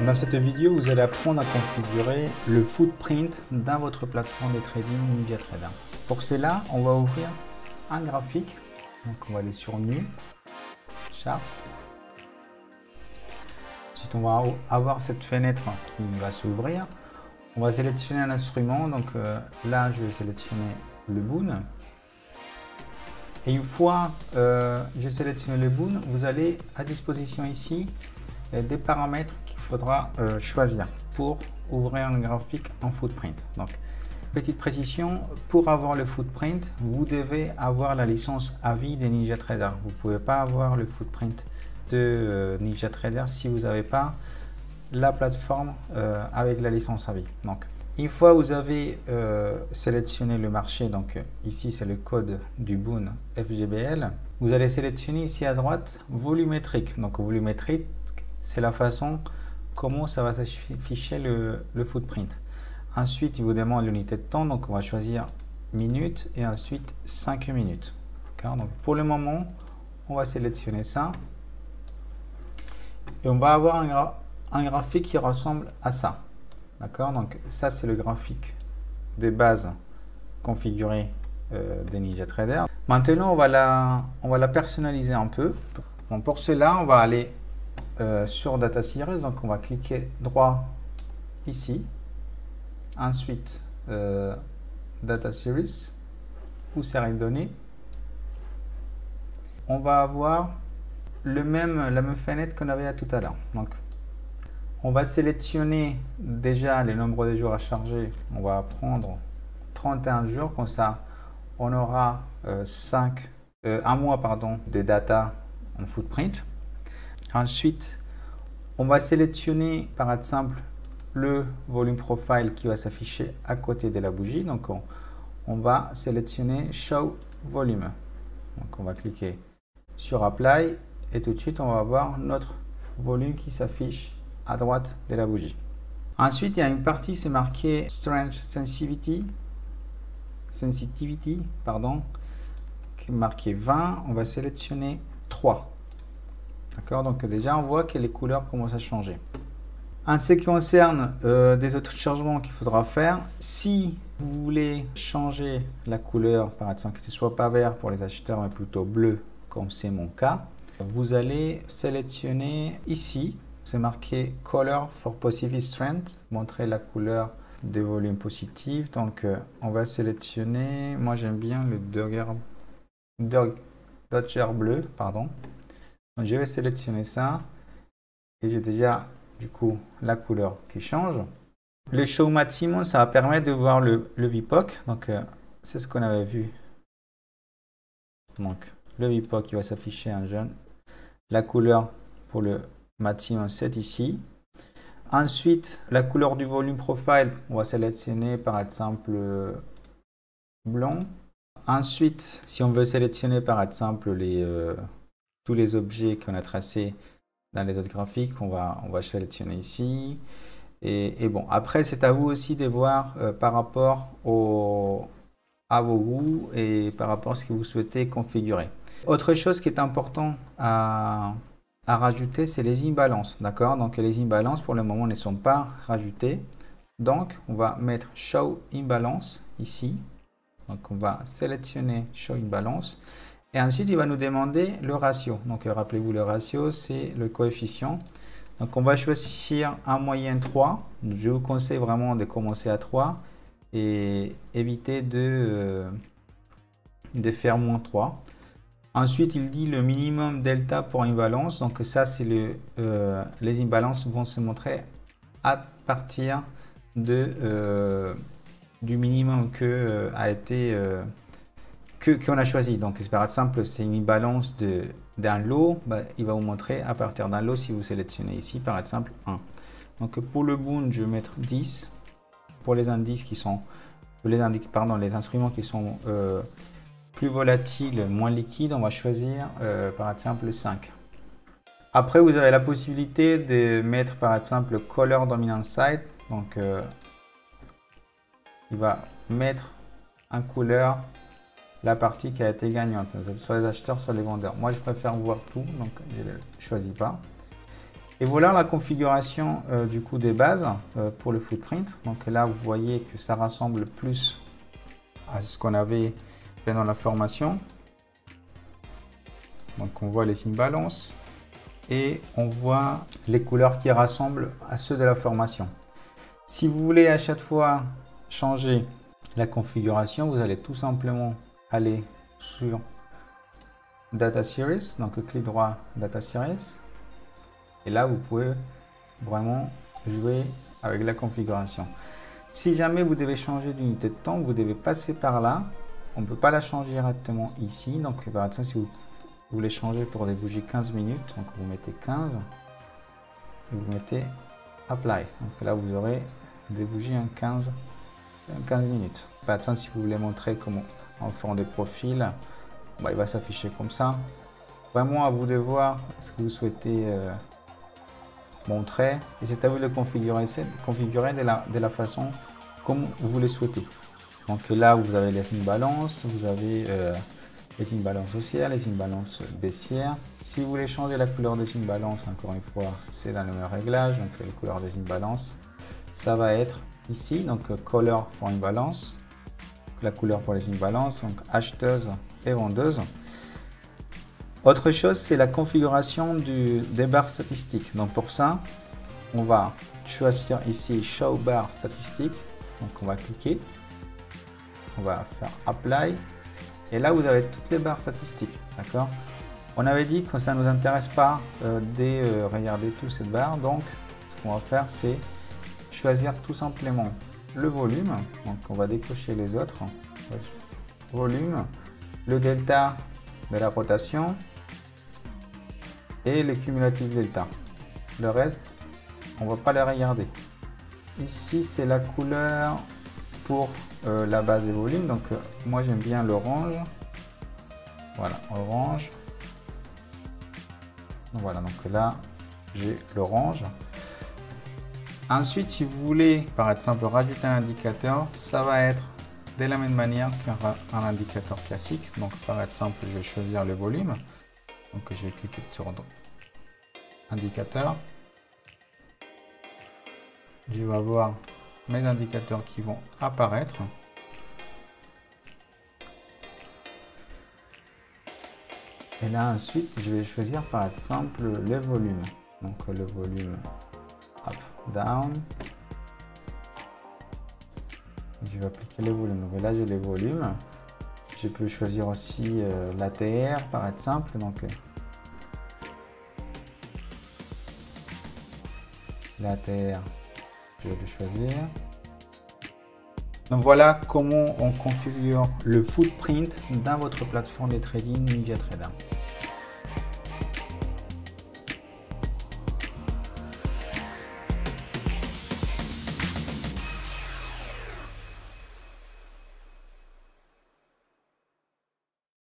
Dans cette vidéo, vous allez apprendre à configurer le footprint dans votre plateforme de trading NinjaTrader. Pour cela, on va ouvrir un graphique. Donc on va aller sur New, Chart. Ensuite, on va avoir cette fenêtre qui va s'ouvrir. On va sélectionner un instrument. Donc là, je vais sélectionner le Boon. Et une fois j'ai sélectionné le Boon, vous avez à disposition ici des paramètres qu'il faudra choisir pour ouvrir un graphique en footprint. Donc, petite précision, pour avoir le footprint, vous devez avoir la licence à vie de NinjaTrader. Vous ne pouvez pas avoir le footprint de NinjaTrader si vous n'avez pas la plateforme avec la licence à vie. Donc, une fois vous avez sélectionné le marché, donc ici c'est le code du Boon FGBL, vous allez sélectionner ici à droite volumétrique. Donc volumétrique, c'est la façon comment ça va s'afficher le footprint. Ensuite, il vous demande l'unité de temps, donc on va choisir minutes et ensuite 5 minutes. Donc pour le moment, on va sélectionner ça et on va avoir un graphique qui ressemble à ça. D'accord, donc ça c'est le graphique de base configuré de NinjaTrader. Maintenant, on va la personnaliser un peu. Bon, pour cela, on va aller sur Data Series, donc on va cliquer droit ici, ensuite Data Series ou série de données. On va avoir la même fenêtre qu'on avait tout à l'heure. Donc on va sélectionner déjà le nombre de jours à charger. On va prendre 31 jours, comme ça on aura un mois de data en footprint. Ensuite, on va sélectionner par exemple le volume profile qui va s'afficher à côté de la bougie. Donc, on va sélectionner Show Volume. Donc, on va cliquer sur Apply et tout de suite, on va avoir notre volume qui s'affiche à droite de la bougie. Ensuite, il y a une partie, c'est marqué Strength Sensitivity, qui est marqué 20. On va sélectionner 3. D'accord, donc déjà on voit que les couleurs commencent à changer. En ce qui concerne des autres changements qu'il faudra faire, si vous voulez changer la couleur, par exemple que ce soit pas vert pour les acheteurs mais plutôt bleu comme c'est mon cas, vous allez sélectionner ici, c'est marqué Color for Positive Strength, montrer la couleur des volumes positifs. Donc on va sélectionner, moi j'aime bien le Dodger bleu, pardon. Donc, je vais sélectionner ça et j'ai déjà du coup la couleur qui change. Le Show Maximum, ça va permettre de voir le VPOC. Donc c'est ce qu'on avait vu. Donc le VPOC qui va s'afficher en jaune. La couleur pour le maximum, c'est ici. Ensuite, la couleur du volume profile, on va sélectionner par exemple blanc. Ensuite, si on veut sélectionner par exemple tous les objets qu'on a tracés dans les autres graphiques, on va sélectionner ici. Et bon, après, c'est à vous aussi de voir par rapport à vos goûts et par rapport à ce que vous souhaitez configurer. Autre chose qui est important à rajouter, c'est les imbalances. D'accord? Donc, les imbalances, pour le moment, ne sont pas rajoutées. Donc, on va mettre Show Imbalance ici. Donc, on va sélectionner Show Imbalance. Et ensuite, il va nous demander le ratio. Donc, rappelez-vous, le ratio, c'est le coefficient. Donc, on va choisir un moyenne 3. Je vous conseille vraiment de commencer à 3 et éviter de faire moins 3. Ensuite, il dit le minimum delta pour imbalance. Donc, ça, c'est les imbalances vont se montrer à partir du minimum qu'on a choisi. Donc, par exemple, c'est une imbalance d'un lot, il va vous montrer à partir d'un lot si vous sélectionnez ici, par exemple, 1. Donc, pour le Boon, je vais mettre 10. Pour les indices qui sont, les instruments qui sont plus volatiles, moins liquides, on va choisir par exemple 5. Après, vous avez la possibilité de mettre par exemple Color Dominant Side. Donc, il va mettre en couleur la partie qui a été gagnante, soit les acheteurs, soit les vendeurs. Moi, je préfère voir tout, donc je ne choisis pas. Et voilà la configuration du coup des bases pour le footprint. Donc là, vous voyez que ça rassemble plus à ce qu'on avait fait dans la formation. Donc on voit les signes balance et on voit les couleurs qui rassemblent à ceux de la formation. Si vous voulez à chaque fois changer la configuration, vous allez tout simplement aller sur Data Series, donc clic droit Data Series. Et là, vous pouvez vraiment jouer avec la configuration. Si jamais vous devez changer d'unité de temps, vous devez passer par là. On ne peut pas la changer directement ici. Donc, par exemple, si vous voulez changer pour des bougies 15 minutes, donc vous mettez 15 et vous mettez Apply. Donc là, vous aurez des bougies en 15 minutes. Par exemple, si vous voulez montrer comment en faisant des profils, il va s'afficher comme ça. Vraiment à vous de voir ce que vous souhaitez montrer. Et c'est à vous de configurer de la façon comme vous le souhaitez. Donc là, vous avez les signes balance, vous avez les signes balance haussière, les signes balance baissière. Si vous voulez changer la couleur des signes balance, encore une fois, c'est dans le même réglage. Donc les couleurs des signes balance, ça va être ici. Donc color for une balance, la couleur pour les signes balance, donc acheteuse et vendeuse. Autre chose, c'est la configuration des barres statistiques. Donc pour ça, on va choisir ici Show Bar Statistiques. Donc on va cliquer, on va faire Apply. Et là, vous avez toutes les barres statistiques. D'accord? On avait dit que ça ne nous intéresse pas de regarder toutes ces barres. Donc, ce qu'on va faire, c'est choisir tout simplement le volume. Donc, on va décocher les autres. Volume, le delta de la rotation et le cumulatif delta. Le reste, on ne va pas les regarder. Ici, c'est la couleur pour la base des volumes. Donc, moi, j'aime bien l'orange. Voilà, orange. Voilà, donc là, j'ai l'orange. Ensuite, si vous voulez, par exemple, rajouter un indicateur, ça va être de la même manière qu'un indicateur classique. Donc, par exemple, je vais choisir le volume. Donc, je vais cliquer sur indicateur. Je vais avoir mes indicateurs qui vont apparaître. Et là, ensuite, je vais choisir par exemple les volumes. Donc, le volume up, down. Je vais appliquer les volumes. Donc là, j'ai les volumes. Je peux choisir aussi l'ATR par exemple. Donc, l'ATR, je vais le choisir. Donc voilà comment on configure le footprint dans votre plateforme de trading NinjaTrader.